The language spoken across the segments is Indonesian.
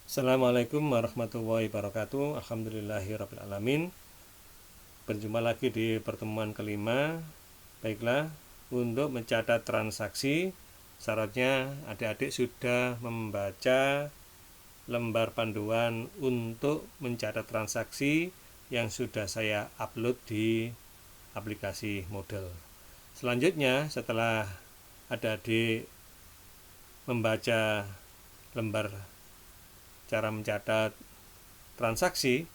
Assalamualaikum warahmatullahi wabarakatuh. Alhamdulillahirrabbilalamin. Berjumpa lagi di pertemuan kelima. Baiklah, untuk mencatat transaksi, syaratnya adik-adik sudah membaca lembar panduan untuk mencatat transaksi yang sudah saya upload di aplikasi Moodle. Selanjutnya, setelah adik-adik membaca lembar cara mencatat transaksi,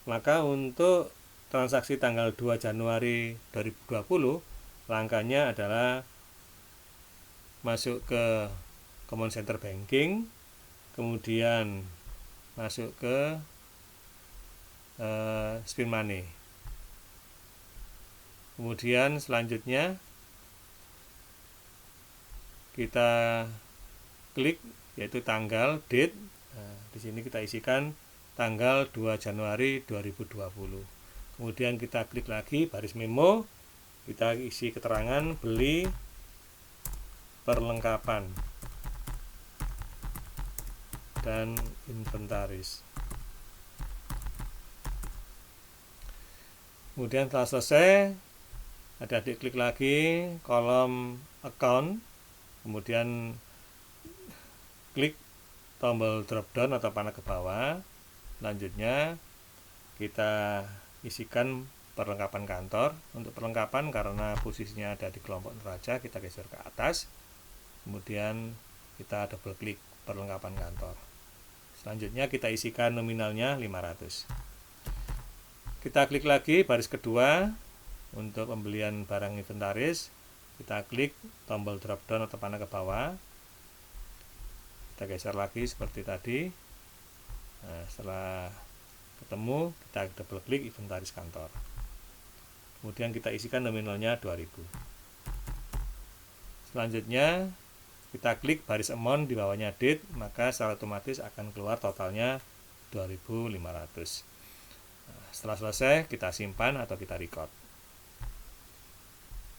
maka untuk transaksi tanggal 2 Januari 2020 langkahnya adalah masuk ke Common Center Banking, kemudian masuk ke Spin Money. Kemudian selanjutnya kita klik yaitu tanggal, date. Nah, di sini kita isikan tanggal 2 Januari 2020. Kemudian kita klik lagi baris memo, kita isi keterangan beli perlengkapan dan inventaris. Kemudian setelah selesai, adik-adik klik lagi kolom account, kemudian klik tombol drop down atau panah ke bawah. Selanjutnya kita isikan perlengkapan kantor. Untuk perlengkapan, karena posisinya ada di kelompok neraca, kita geser ke atas. Kemudian kita double klik perlengkapan kantor. Selanjutnya kita isikan nominalnya 500. Kita klik lagi baris kedua untuk pembelian barang inventaris. Kita klik tombol drop down atau panah ke bawah. Kita geser lagi seperti tadi. Nah, setelah ketemu, kita double klik inventaris kantor. Kemudian kita isikan nominalnya 2000. Selanjutnya kita klik baris amount di bawahnya date, maka secara otomatis akan keluar totalnya 2500. Nah, setelah selesai kita simpan atau kita record.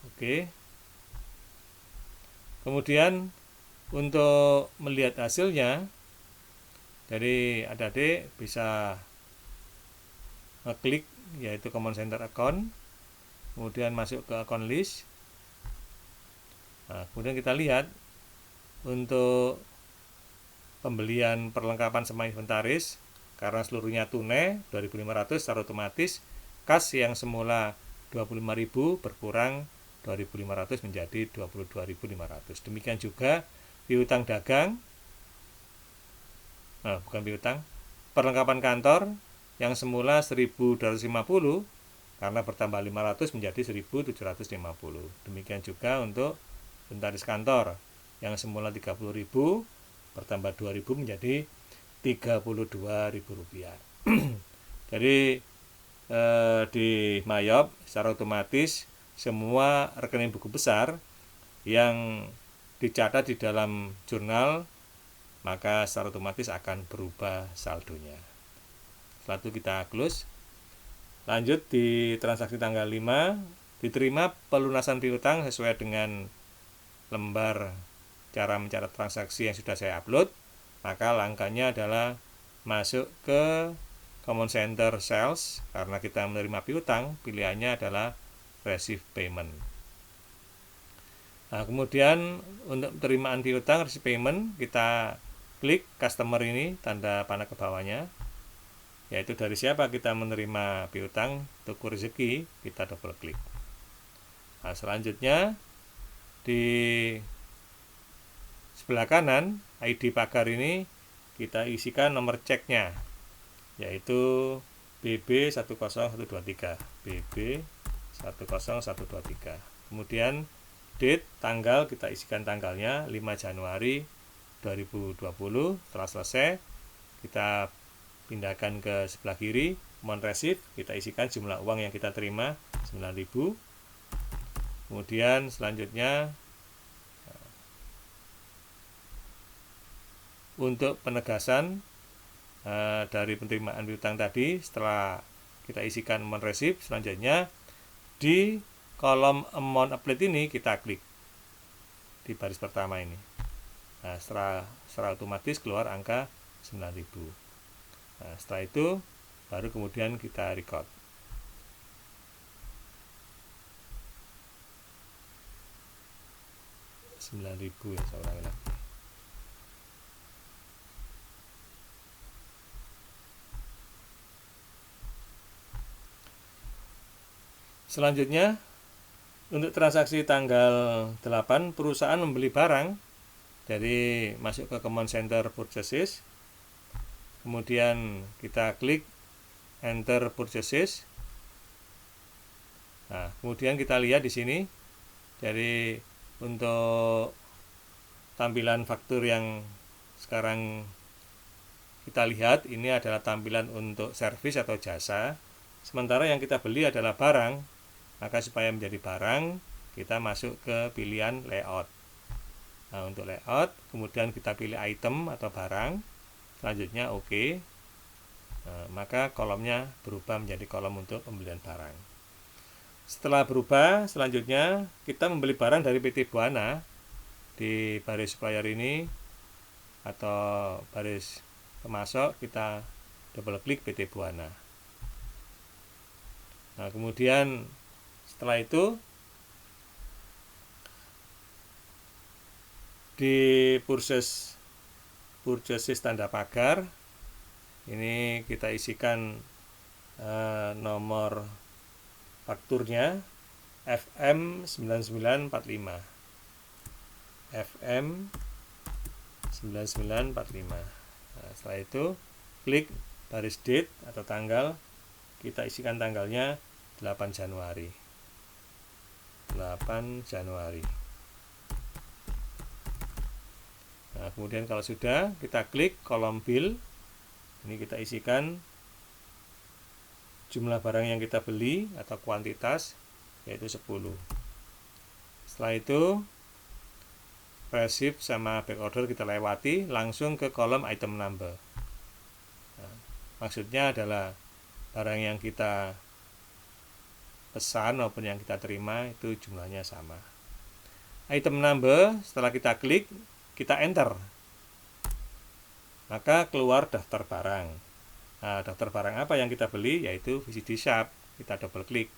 Oke. Kemudian untuk melihat hasilnya, jadi adik-adik bisa ngeklik yaitu Common Center Account, kemudian masuk ke account list. Nah, kemudian kita lihat untuk pembelian perlengkapan sama inventaris, karena seluruhnya tunai 2500, secara otomatis kas yang semula 25.000 berkurang 2.500 menjadi 22.500. Demikian juga piutang dagang, bukan piutang, perlengkapan kantor yang semula 1.250 karena bertambah 500 menjadi 1.750. Demikian juga untuk inventaris kantor yang semula 30.000 bertambah 2.000 menjadi 32.000 rupiah. Jadi di Mayop secara otomatis semua rekening buku besar yang dicatat di dalam jurnal, maka secara otomatis akan berubah saldonya. Setelah itu kita close. Lanjut di transaksi tanggal 5, diterima pelunasan piutang sesuai dengan lembar cara mencatat transaksi yang sudah saya upload. Maka langkahnya adalah masuk ke Common Center Sales, karena kita menerima piutang, pilihannya adalah Receive Payment. Nah, kemudian untuk penerimaan piutang receive payment, kita klik customer ini, tanda panah ke bawahnya, yaitu dari siapa kita menerima piutang, Toko Rezeki, kita double klik. Nah, selanjutnya di sebelah kanan ID pagar ini kita isikan nomor ceknya, yaitu BB10123, BB10123. Kemudian date, tanggal, kita isikan tanggalnya 5 Januari 2020. Setelah selesai, kita pindahkan ke sebelah kiri, amount receive, kita isikan jumlah uang yang kita terima 9.000. Kemudian selanjutnya untuk penegasan dari penerimaan piutang tadi, setelah kita isikan amount receive, selanjutnya di kolom amount applet ini kita klik di baris pertama ini. Nah, secara otomatis keluar angka 9.000. Nah, setelah itu baru kemudian kita record. Rp9.000 ya, saya ulangi lagi. Selanjutnya, untuk transaksi tanggal 8, perusahaan membeli barang dari masuk ke command center purchases, kemudian kita klik enter purchases. Nah, kemudian kita lihat di sini dari untuk tampilan faktur yang sekarang kita lihat, ini adalah tampilan untuk servis atau jasa, sementara yang kita beli adalah barang. Maka supaya menjadi barang, kita masuk ke pilihan layout. Nah, untuk layout, kemudian kita pilih item atau barang, selanjutnya OK. Nah, maka kolomnya berubah menjadi kolom untuk pembelian barang. Setelah berubah, selanjutnya kita membeli barang dari PT Buana. Di baris supplier ini atau baris pemasok, kita double klik PT Buana. Nah, kemudian setelah itu di purchases tanda pagar ini kita isikan nomor fakturnya FM9945. FM9945. Nah, setelah itu klik baris date atau tanggal, kita isikan tanggalnya 8 Januari. 8 Januari. Nah, kemudian kalau sudah, kita klik kolom bill. Ini kita isikan jumlah barang yang kita beli atau kuantitas, yaitu 10. Setelah itu receipt sama back order kita lewati, langsung ke kolom item number. Nah, maksudnya adalah barang yang kita pesan maupun yang kita terima itu jumlahnya sama. Item number setelah kita klik, kita enter, maka keluar daftar barang. Nah, daftar barang apa yang kita beli, yaitu VCD Shop. Kita double klik.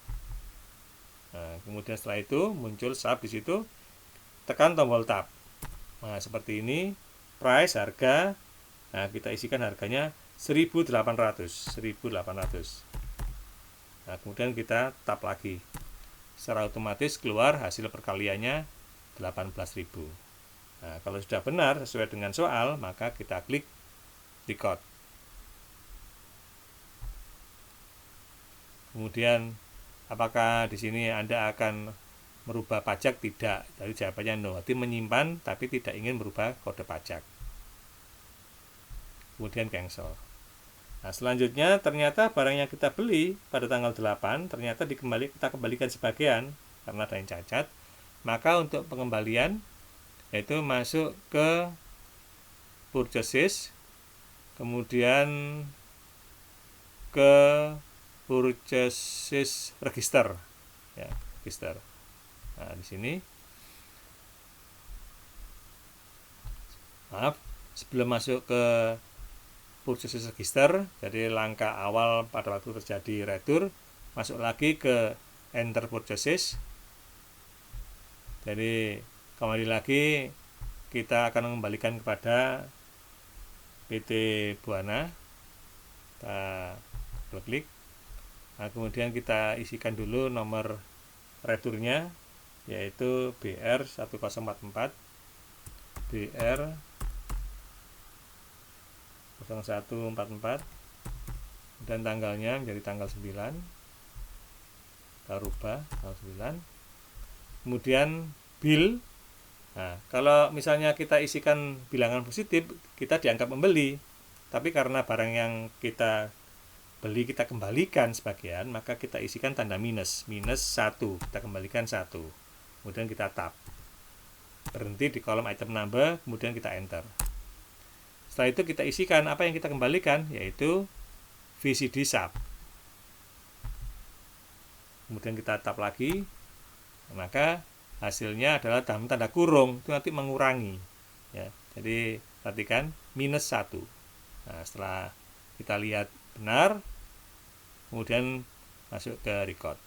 Nah, kemudian setelah itu muncul shop di situ, tekan tombol tab. Nah, seperti ini, price, harga. Nah, kita isikan harganya 1.800. Nah, kemudian kita tap lagi. Secara otomatis keluar hasil perkaliannya 18.000. Nah, kalau sudah benar sesuai dengan soal, maka kita klik record. Kemudian apakah di sini Anda akan merubah pajak? Tidak. Jadi jawabannya no. Berarti menyimpan tapi tidak ingin merubah kode pajak. Kemudian cancel. Nah, selanjutnya ternyata barang yang kita beli pada tanggal 8 ternyata kita kembalikan sebagian karena ada yang cacat. Maka untuk pengembalian yaitu masuk ke purchases, kemudian ke purchases register, ya, register. Nah, di sini sebelum masuk ke purchases register, jadi langkah awal pada waktu terjadi retur, masuk lagi ke enter purchases. Jadi kembali lagi kita akan mengembalikan kepada PT Buana. Kita klik. Nah, kemudian kita isikan dulu nomor returnya, yaitu BR1044 BR 0144, dan tanggalnya menjadi tanggal 9. Kita rubah tanggal 9. Kemudian bill. Nah, kalau misalnya kita isikan bilangan positif, kita dianggap membeli. Tapi karena barang yang kita beli kita kembalikan sebagian, maka kita isikan tanda minus 1, kita kembalikan 1. Kemudian kita tab, berhenti di kolom item number, kemudian kita enter. Setelah itu kita isikan apa yang kita kembalikan, yaitu VCD Shop. Kemudian kita tab lagi, maka hasilnya adalah dalam tanda kurung, itu nanti mengurangi, ya. Jadi perhatikan minus 1. Nah, setelah kita lihat benar, kemudian masuk ke record.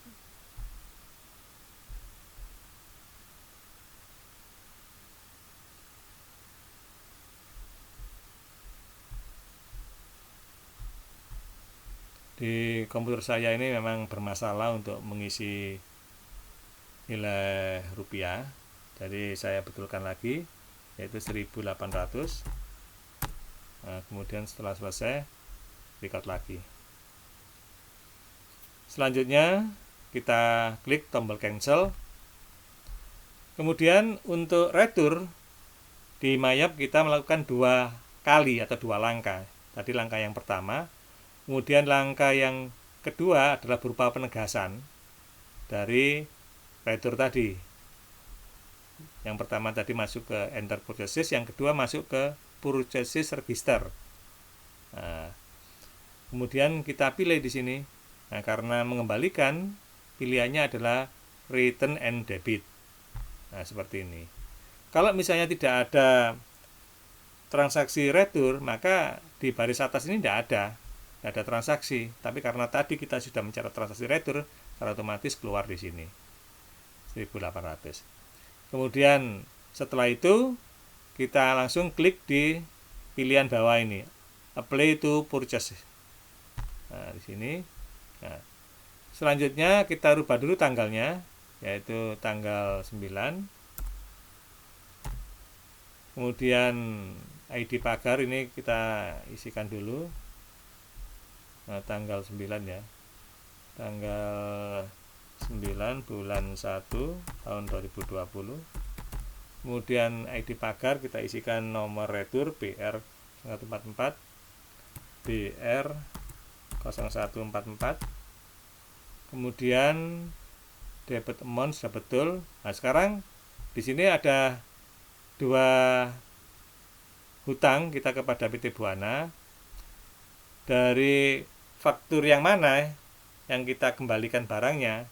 Di komputer saya ini memang bermasalah untuk mengisi nilai rupiah, jadi saya betulkan lagi, yaitu 1800. Nah, kemudian setelah selesai record lagi. Selanjutnya kita klik tombol cancel. Kemudian untuk retur di Mayap kita melakukan 2 kali atau 2 langkah. Tadi langkah yang pertama, kemudian langkah yang kedua adalah berupa penegasan dari retur tadi. Yang pertama tadi masuk ke enter purchases, yang kedua masuk ke purchases register. Nah, kemudian kita pilih di sini. Nah, karena mengembalikan, pilihannya adalah return and debit. Nah, seperti ini. Kalau misalnya tidak ada transaksi retur, maka di baris atas ini tidak ada transaksi. Tapi karena tadi kita sudah mencatat transaksi retur, secara otomatis keluar di sini 1800. Kemudian setelah itu kita langsung klik di pilihan bawah ini, apply to purchase. Nah, di sini. Nah, selanjutnya kita rubah dulu tanggalnya, yaitu tanggal 9. Kemudian ID pagar ini kita isikan dulu. Nah, tanggal 9 ya. Tanggal 9 bulan 1 tahun 2020. Kemudian ID pagar kita isikan nomor retur BR 144, BR 0144. Kemudian debit amount sudah betul. Nah, sekarang di sini ada 2 hutang kita kepada PT Buana. Dari faktur yang mana yang kita kembalikan barangnya,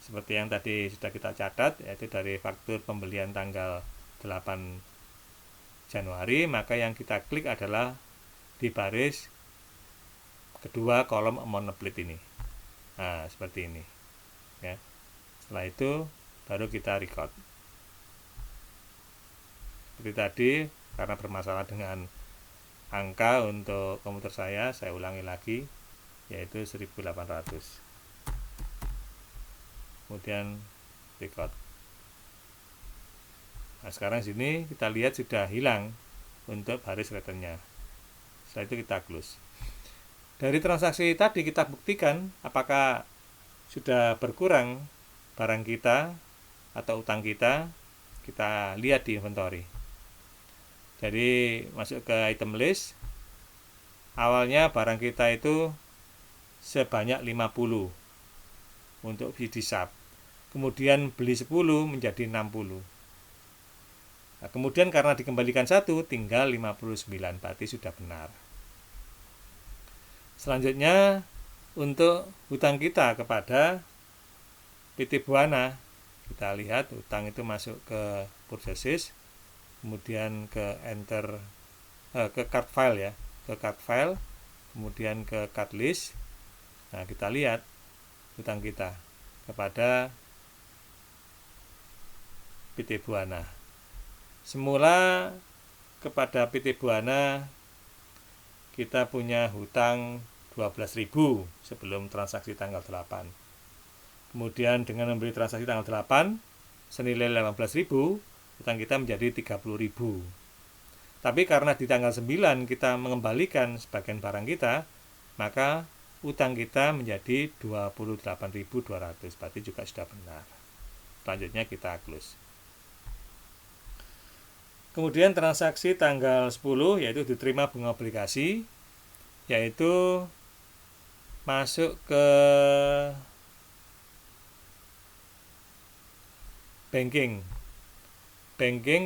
seperti yang tadi sudah kita catat, yaitu dari faktur pembelian tanggal 8 Januari, maka yang kita klik adalah di baris kedua kolom amount applit ini. Nah, seperti ini ya. Setelah itu baru kita record. Seperti tadi, karena bermasalah dengan angka untuk komputer saya ulangi lagi, yaitu 1800. Kemudian record. Nah, sekarang sini kita lihat sudah hilang untuk baris returnnya. Setelah itu kita close. Dari transaksi tadi kita buktikan apakah sudah berkurang barang kita atau utang kita. Kita lihat di inventory. Jadi masuk ke item list. Awalnya barang kita itu sebanyak 50 untuk biji sub. Kemudian beli 10 menjadi 60. Nah, kemudian karena dikembalikan 1 tinggal 59, berarti sudah benar. Selanjutnya untuk hutang kita kepada PT Buana, kita lihat hutang itu masuk ke purchases, kemudian ke enter ke card file ya, ke card file, kemudian ke card list. Nah, kita lihat hutang kita kepada PT Buana. Semula kepada PT Buana kita punya hutang 12.000 sebelum transaksi tanggal 8. Kemudian dengan membeli transaksi tanggal 8 senilai 18.000, hutang kita menjadi 30.000. Tapi karena di tanggal 9 kita mengembalikan sebagian barang kita, maka utang kita menjadi 28.200, berarti juga sudah benar. Selanjutnya kita close. Kemudian transaksi tanggal 10 yaitu diterima bunga obligasi, yaitu masuk ke banking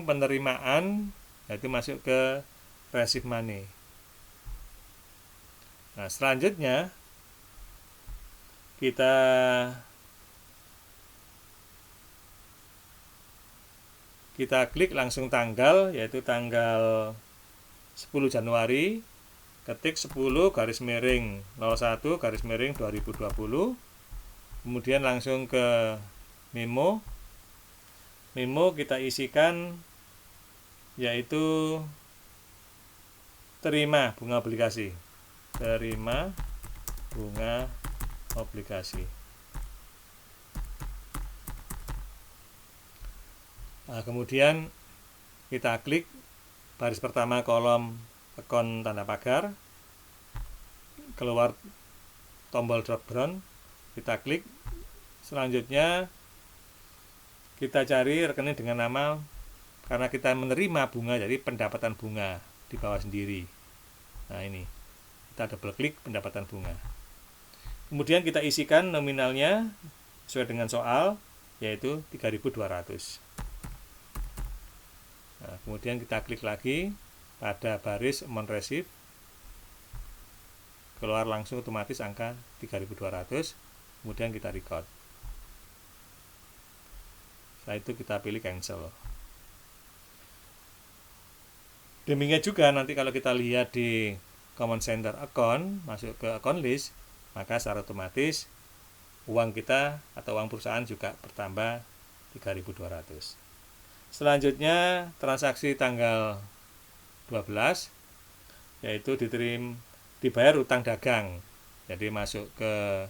penerimaan, yaitu masuk ke receive money. Nah, selanjutnya kita klik langsung tanggal, yaitu tanggal 10 Januari. ketik 10 garis miring 01 garis miring 2020, kemudian langsung ke memo kita isikan yaitu terima bunga obligasi, terima bunga obligasi. Nah, kemudian kita klik baris pertama kolom akun tanda pagar, keluar tombol drop down, kita klik. Selanjutnya kita cari rekening dengan nama, karena kita menerima bunga jadi pendapatan bunga di bawah sendiri. Nah, ini kita double klik pendapatan bunga. Kemudian kita isikan nominalnya sesuai dengan soal, yaitu 3.200. Nah, kemudian kita klik lagi pada baris amount received, keluar langsung otomatis angka 3.200, kemudian kita record. Setelah itu kita pilih cancel. Demikian juga nanti kalau kita lihat di command center account, masuk ke account list, maka secara otomatis uang kita atau uang perusahaan juga bertambah 3.200. Selanjutnya transaksi tanggal 12, yaitu dibayar utang dagang. Jadi masuk ke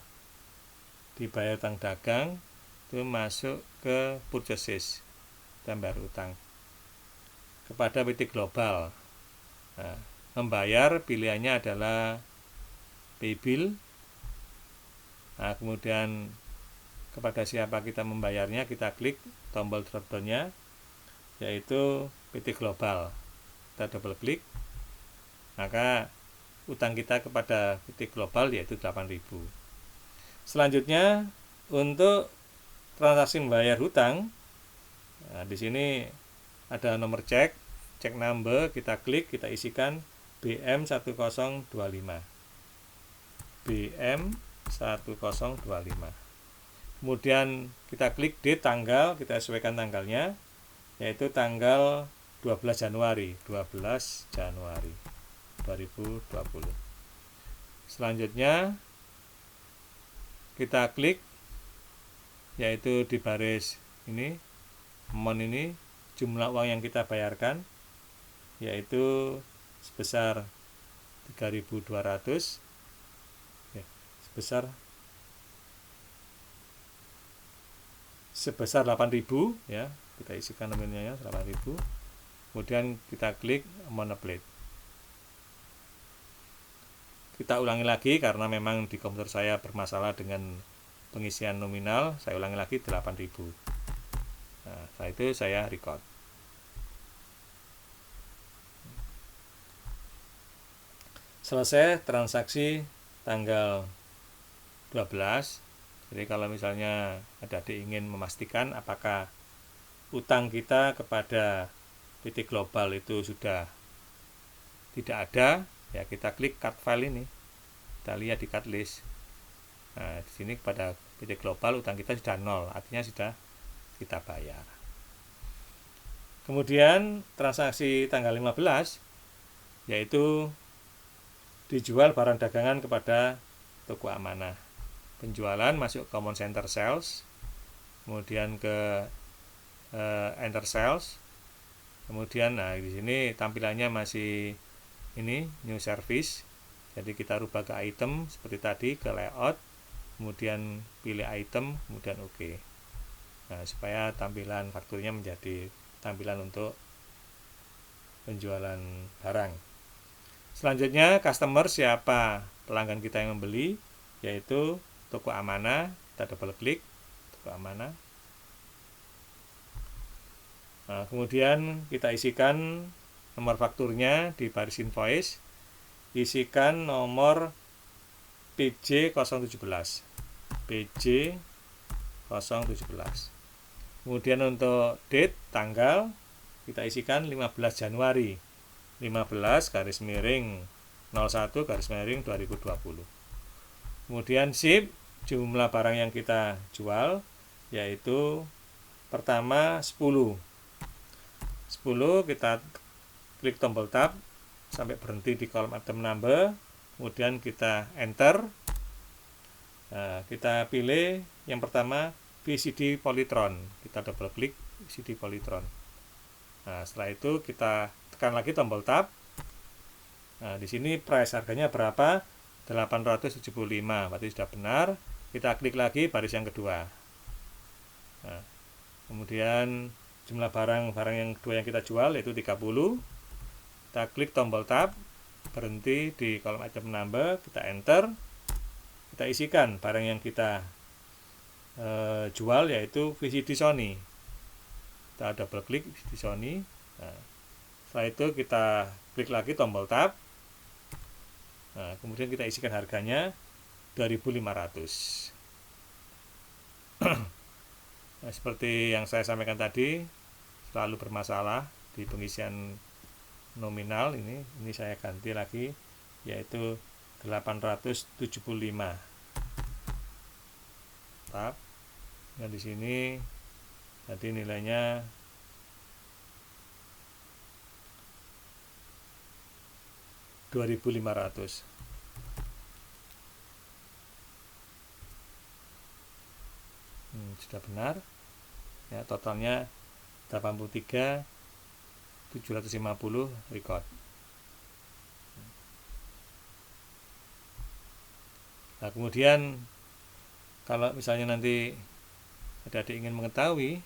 dibayar utang dagang, itu masuk ke purchases, tambah utang kepada PT Global. Nah, membayar pilihannya adalah paybill. Nah, kemudian kepada siapa kita membayarnya, kita klik tombol drop down-nya, yaitu PT Global. Kita double klik, maka utang kita kepada PT Global yaitu 8.000. Selanjutnya untuk transaksi membayar hutang, nah, di sini ada nomor cek number, kita klik, kita isikan BM1025. BM1025. Kemudian kita klik date, tanggal, kita sesuaikan tanggalnya, yaitu tanggal 12 Januari 2020. Selanjutnya kita klik, yaitu di baris ini, amount ini, jumlah uang yang kita bayarkan, yaitu sebesar 3.200, ya, sebesar 8.000, ya, kita isikan nominalnya 8.000. Kemudian kita klik amount applied. Kita ulangi lagi karena memang di komputer saya bermasalah dengan pengisian nominal, saya ulangi lagi 8.000. Nah, setelah itu saya record. Selesai transaksi tanggal 12. Jadi kalau misalnya adik-adik ingin memastikan apakah utang kita kepada PT Global itu sudah tidak ada, ya kita klik cut file ini. Kita lihat di cut list. Nah, di sini kepada PT Global utang kita sudah 0, artinya sudah kita bayar. Kemudian transaksi tanggal 15, yaitu dijual barang dagangan kepada toko amanah. Penjualan masuk ke command center sales, kemudian ke enter sales, kemudian nah di sini tampilannya masih ini new service, jadi kita rubah ke item seperti tadi, ke layout, kemudian pilih item, kemudian OK. Nah, supaya tampilan fakturnya menjadi tampilan untuk penjualan barang. Selanjutnya customer, siapa pelanggan kita yang membeli, yaitu toko amanah. Kita double klik toko amanah. Nah, kemudian kita isikan nomor fakturnya di baris invoice, isikan nomor PJ017. Kemudian untuk date, tanggal, kita isikan 15 Januari 15 garis miring 01 garis miring 2020. Kemudian ship, jumlah barang yang kita jual, yaitu pertama 10, kita klik tombol tab, sampai berhenti di kolom item number, kemudian kita enter. Nah, kita pilih yang pertama VCD Polytron, kita double klik VCD Polytron. Nah, setelah itu kita tekan lagi tombol tab. Nah, di sini price harganya berapa? 875, berarti sudah benar. Kita klik lagi baris yang kedua. Nah, kemudian jumlah barang yang kedua yang kita jual yaitu 30. Kita klik tombol tab, berhenti di kolom item number, kita enter. Kita isikan barang yang kita jual yaitu VCD Sony. Kita double klik VCD Sony. Nah, setelah itu kita klik lagi tombol tab. Nah, kemudian kita isikan harganya 2.500. Nah, seperti yang saya sampaikan tadi, selalu bermasalah di pengisian nominal ini saya ganti lagi yaitu 875. Tab. Nah, di sini tadi nilainya 2.500. Sudah benar. Ya, totalnya 83.750 record. Nah, kemudian kalau misalnya nanti adik-adik ingin mengetahui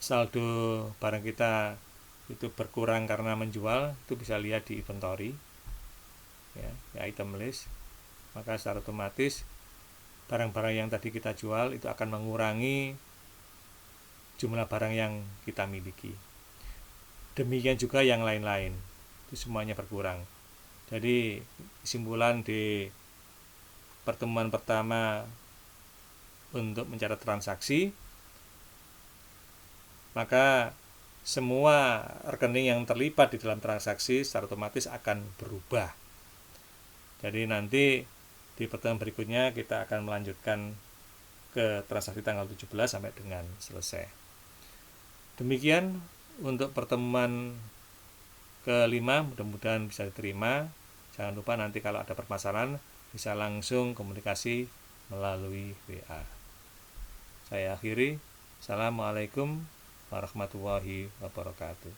saldo barang kita itu berkurang karena menjual, itu bisa lihat di inventory ya, di item list. Maka secara otomatis barang-barang yang tadi kita jual itu akan mengurangi jumlah barang yang kita miliki. Demikian juga yang lain-lain, itu semuanya berkurang. Jadi kesimpulan di pertemuan pertama untuk mencatat transaksi, maka semua rekening yang terlibat di dalam transaksi secara otomatis akan berubah. Jadi nanti di pertemuan berikutnya kita akan melanjutkan ke transaksi tanggal 17 sampai dengan selesai. Demikian untuk pertemuan kelima, mudah-mudahan bisa diterima. Jangan lupa nanti kalau ada permasalahan bisa langsung komunikasi melalui WA. Saya akhiri. Assalamualaikum warahmatullahi wabarakatuh.